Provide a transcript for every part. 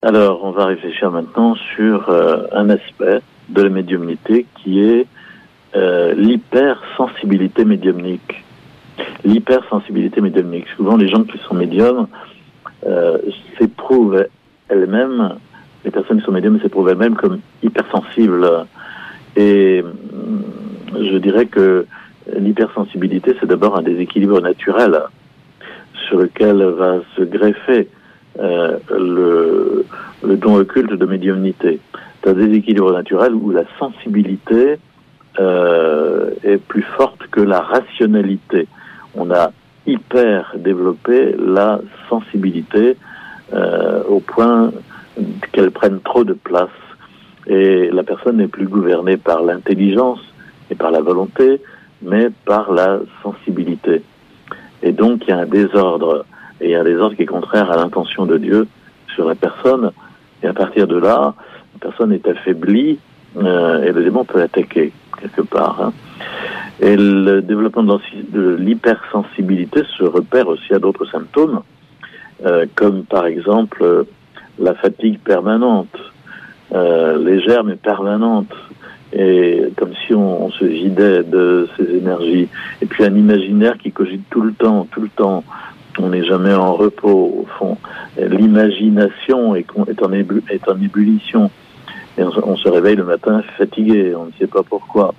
Alors, on va réfléchir maintenant sur un aspect de la médiumnité qui est l'hypersensibilité médiumnique. L'hypersensibilité médiumnique. Souvent, les gens qui sont médiums s'éprouvent elles-mêmes, les personnes qui sont médiums s'éprouvent elles-mêmes comme hypersensibles. Et je dirais que l'hypersensibilité, c'est d'abord un déséquilibre naturel sur lequel va se greffer le don occulte de médiumnité. C'est un déséquilibre naturel où la sensibilité est plus forte que la rationalité. On a hyper développé la sensibilité au point qu'elle prenne trop de place. Et la personne n'est plus gouvernée par l'intelligence et par la volonté, mais par la sensibilité. Et donc, il y a un désordre. Et il y a un désordre qui est contraire à l'intention de Dieu sur la personne. Et à partir de là, la personne est affaiblie et le démon peut l'attaquer, quelque part. Hein. Et le développement de l'hypersensibilité se repère aussi à d'autres symptômes, comme par exemple la fatigue permanente, légère mais permanente, et comme si on se vidait de ses énergies. Et puis un imaginaire qui cogite tout le temps. On n'est jamais en repos, au fond. L'imagination est en ébullition. Et on se réveille le matin fatigué, on ne sait pas pourquoi.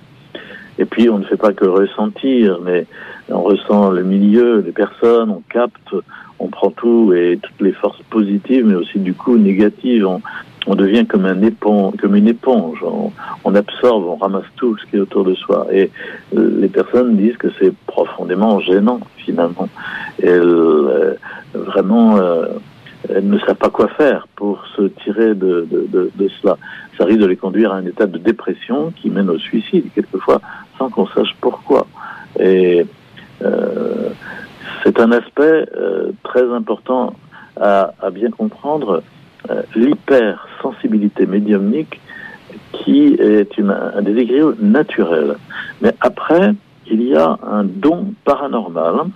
Et puis on ne fait pas que ressentir, mais on ressent le milieu, les personnes, on capte, on prend tout et toutes les forces positives, mais aussi du coup négatives. On devient comme une éponge. On absorbe, on ramasse tout ce qui est autour de soi. Et les personnes disent que c'est profondément gênant, finalement. Et elles ne savent pas quoi faire pour se tirer de cela. Ça risque de les conduire à un état de dépression qui mène au suicide, quelquefois, sans qu'on sache pourquoi. Et c'est un aspect très important à bien comprendre. L'hypersensibilité médiumnique qui est un déséquilibre naturel. Mais après, il y a un don paranormal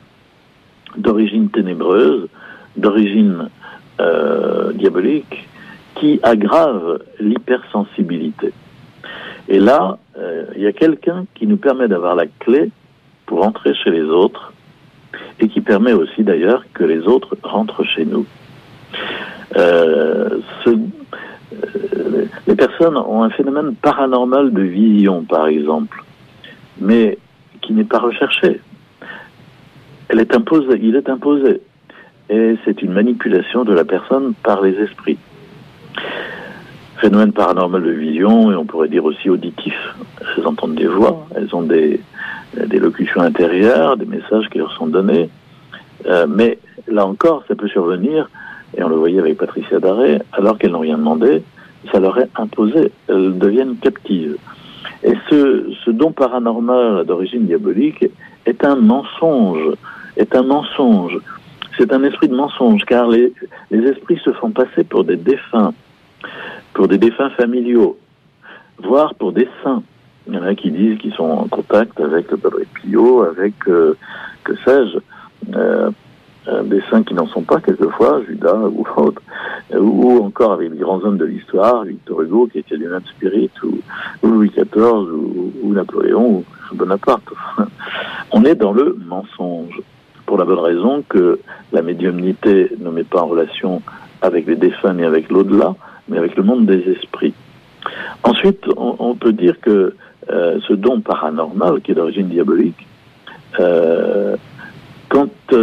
d'origine ténébreuse, d'origine diabolique, qui aggrave l'hypersensibilité. Et là, il y a quelqu'un qui nous permet d'avoir la clé pour entrer chez les autres et qui permet aussi d'ailleurs que les autres rentrent chez nous. Les personnes ont un phénomène paranormal de vision, par exemple, mais qui n'est pas recherché. Il est imposé. Et c'est une manipulation de la personne par les esprits. Phénomène paranormal de vision, et on pourrait dire aussi auditif. Elles entendent des voix, elles ont des locutions intérieures, des messages qui leur sont donnés. Mais là encore, ça peut survenir, et on le voyait avec Patricia Daré, alors qu'elles n'ont rien demandé, ça leur est imposé. Elles deviennent captives. Et ce don paranormal d'origine diabolique est un mensonge. C'est un esprit de mensonge, car les esprits se font passer pour des défunts familiaux, voire pour des saints. Il y en a qui disent qu'ils sont en contact avec le Padre Pio, avec, que sais-je, des saints qui n'en sont pas quelquefois, Judas ou autre, ou encore avec les grands hommes de l'histoire, Victor Hugo qui était lui-même spirit, ou Louis XIV, ou Napoléon, ou Bonaparte. On est dans le mensonge, pour la bonne raison que la médiumnité ne met pas en relation avec les défunts ni avec l'au-delà, mais avec le monde des esprits. Ensuite, on peut dire que ce don paranormal, qui est d'origine diabolique, quand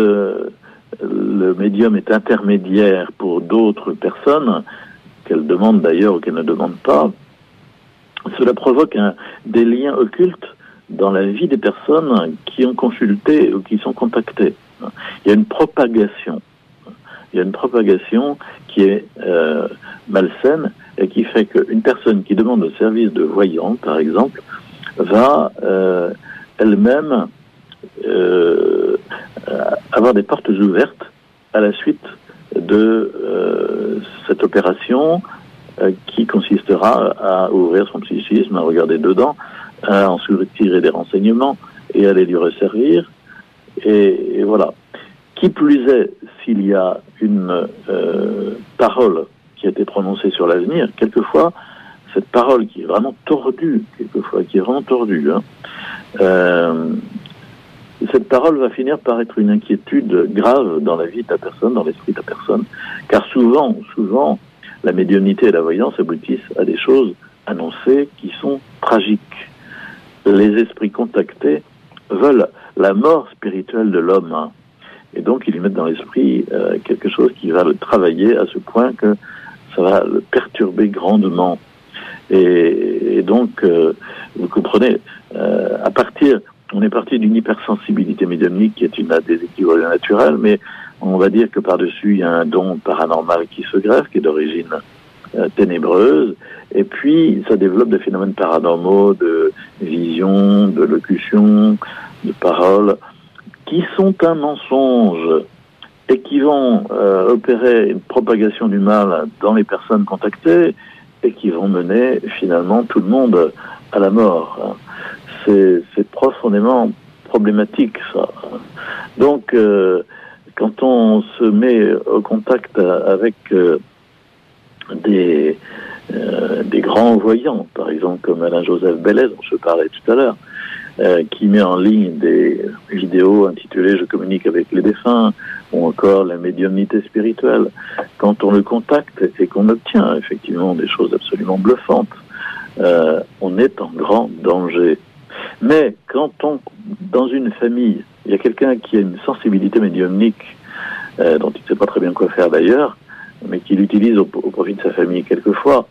le médium est intermédiaire pour d'autres personnes, qu'elles demandent d'ailleurs ou qu'elles ne demandent pas, cela provoque des liens occultes dans la vie des personnes qui ont consulté ou qui sont contactées. Il y a une propagation qui est malsaine et qui fait qu'une personne qui demande au service de voyant, par exemple, va elle-même avoir des portes ouvertes à la suite de cette opération qui consistera à ouvrir son psychisme, à regarder dedans, à en soutirer des renseignements et à les lui resservir. Et voilà. Qui plus est, s'il y a une parole qui qui a été prononcée sur l'avenir, quelquefois, cette parole qui est vraiment tordue, cette parole va finir par être une inquiétude grave dans la vie de la personne, dans l'esprit de la personne, car souvent, la médiumnité et la voyance aboutissent à des choses annoncées qui sont tragiques. Les esprits contactés veulent la mort spirituelle de l'homme, et donc ils lui mettent dans l'esprit quelque chose qui va le travailler à ce point que ça va le perturber grandement. Et donc, vous comprenez, on est parti d'une hypersensibilité médiumnique qui est un déséquilibre naturel, mais on va dire que par-dessus, il y a un don paranormal qui se greffe, qui est d'origine ténébreuse, et puis ça développe des phénomènes paranormaux de vision, de locution, de parole, qui sont un mensonge et qui vont opérer une propagation du mal dans les personnes contactées et qui vont mener finalement tout le monde à la mort. C'est profondément problématique, ça. Donc, quand on se met au contact avec des grands voyants, par exemple comme Alain-Joseph Bellès, dont je parlais tout à l'heure, qui met en ligne des vidéos intitulées « Je communique avec les défunts » ou encore la médiumnité spirituelle. Quand on le contacte et qu'on obtient effectivement des choses absolument bluffantes, on est en grand danger. Mais quand dans une famille, il y a quelqu'un qui a une sensibilité médiumnique, dont il ne sait pas très bien quoi faire d'ailleurs, mais qui l'utilise au profit de sa famille quelquefois,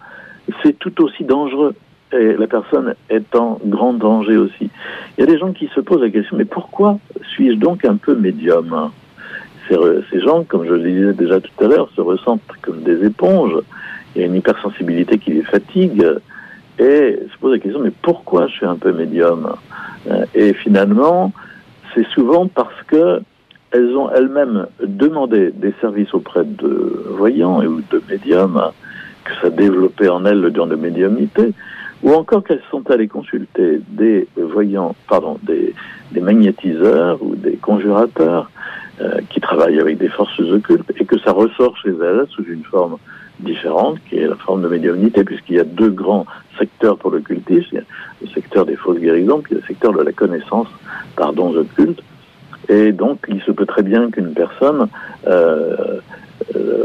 c'est tout aussi dangereux. Et la personne est en grand danger aussi. Il y a des gens qui se posent la question, mais pourquoi suis-je donc un peu médium ? Ces gens, comme je le disais déjà tout à l'heure, se ressentent comme des éponges. Il y a une hypersensibilité qui les fatigue et se posent la question, mais pourquoi je suis un peu médium ? Et finalement, c'est souvent parce que elles ont elles-mêmes demandé des services auprès de voyants et ou de médiums, que ça développait en elles le don de médiumnité, ou encore qu'elles sont allées consulter des voyants, des magnétiseurs ou des conjurateurs qui travaillent avec des forces occultes et que ça ressort chez elles sous une forme différente, qui est la forme de médiumnité, puisqu'il y a deux grands secteurs pour l'occultisme. Il y a le secteur des fausses guérisons, puis le secteur de la connaissance par dons occultes. Et donc, il se peut très bien qu'une personne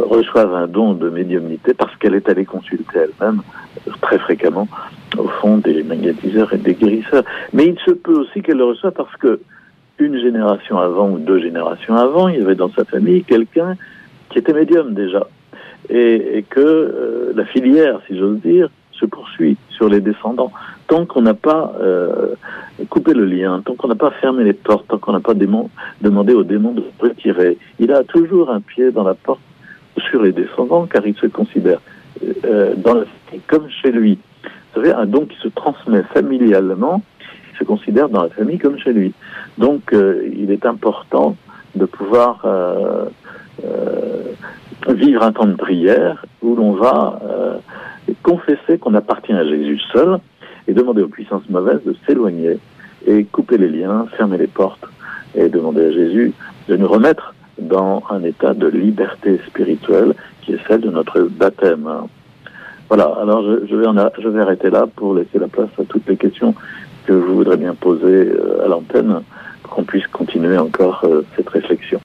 reçoive un don de médiumnité parce qu'elle est allée consulter elle-même, très fréquemment, au fond, des magnétiseurs et des guérisseurs. Mais il se peut aussi qu'elle le reçoive parce que une génération avant ou deux générations avant, il y avait dans sa famille quelqu'un qui était médium déjà. Et que la filière, si j'ose dire, se poursuit sur les descendants. Tant qu'on n'a pas coupé le lien, tant qu'on n'a pas fermé les portes, tant qu'on n'a pas demandé au démon de se retirer, il a toujours un pied dans la porte sur les descendants, car il se considère dans la famille comme chez lui. Vous savez, un don qui se transmet familialement, il se considère dans la famille comme chez lui. Donc, il est important de pouvoir vivre un temps de prière où l'on va confesser qu'on appartient à Jésus seul et demander aux puissances mauvaises de s'éloigner et couper les liens, fermer les portes et demander à Jésus de nous remettre dans un état de liberté spirituelle qui est celle de notre baptême. Voilà, alors je vais arrêter là pour laisser la place à toutes les questions que je voudrais bien poser à l'antenne pour qu'on puisse continuer encore cette réflexion.